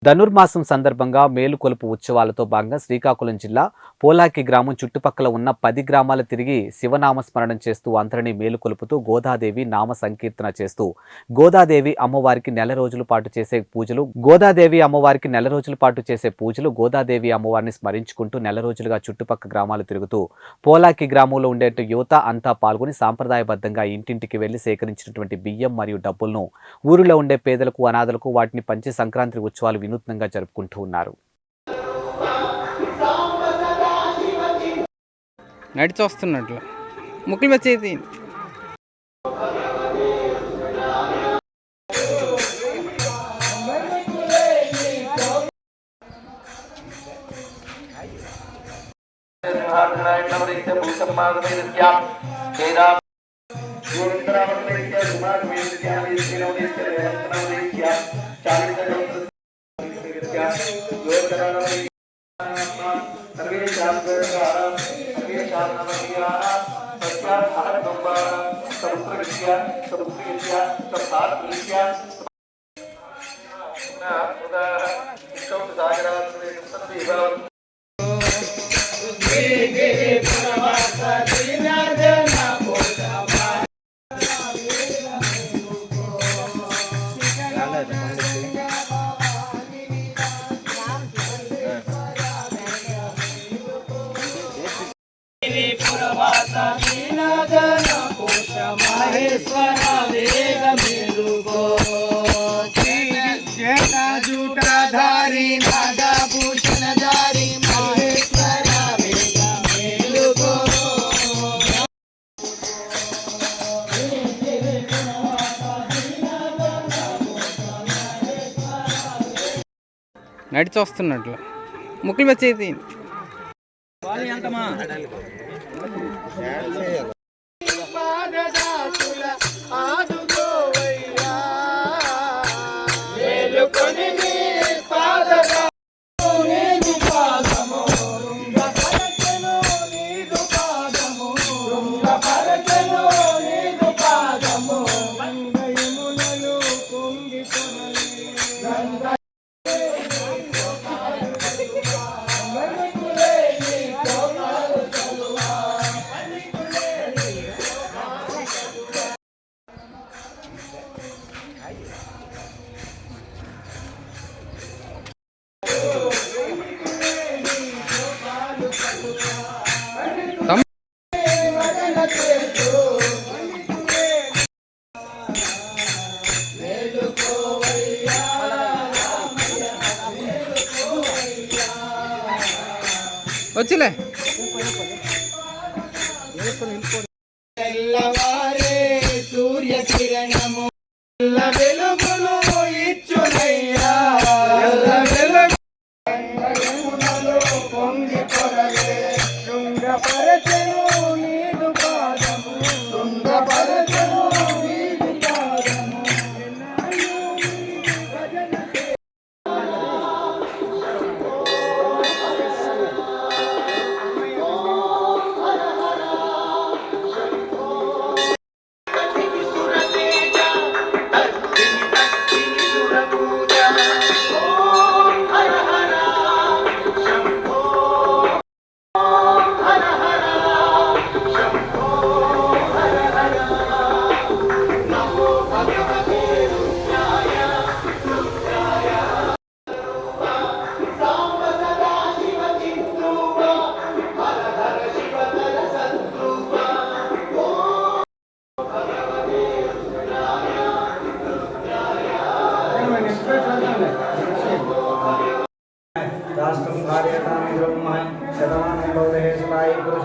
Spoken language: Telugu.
ధనుర్మాసం సందర్భంగా మేలుకొలుపు ఉత్సవాలతో భాగంగా శ్రీకాకుళం జిల్లా పోలాకి గ్రామం చుట్టుపక్కల ఉన్న 10 గ్రామాలు తిరిగి శివనామస్మరణం చేస్తూ అందరినీ మేలుకొలుపుతూ గోదాదేవి నామ సంకీర్తన చేస్తూ గోదాదేవి అమ్మవారికి నెల రోజుల పాటు చేసే పూజలు గోదాదేవి అమ్మవారిని స్మరించుకుంటూ నెల రోజులుగా చుట్టుపక్కల గ్రామాలు తిరుగుతూ పోలాకి గ్రామంలో ఉండే యువత అంతా పాల్గొని సాంప్రదాయబద్ధంగా ఇంటింటికి వెళ్లి సేకరించినటువంటి బియ్యం మరియు డబ్బులను ఊరిలో ఉండే పేదలకు అనాథలకు వాటిని పంచి సంక్రాంతి ఉత్సవాలు వినూత్నంగా జరుపుకుంటూ ఉన్నారు. నడిచి వస్తున్నట్లు ముక్కులు వచ్చేది నడిచి వస్తున్నట్లు ముక్కులు వచ్చేది వచ్చిలే తెల్లవారే సూర్య కిరణము వెలుగును ఇచ్చునయ్యా పొంగి పొరలే శృంగపరచెను నీదు పాదము శృంగపరచెను నీదు పాదము राष्ट्र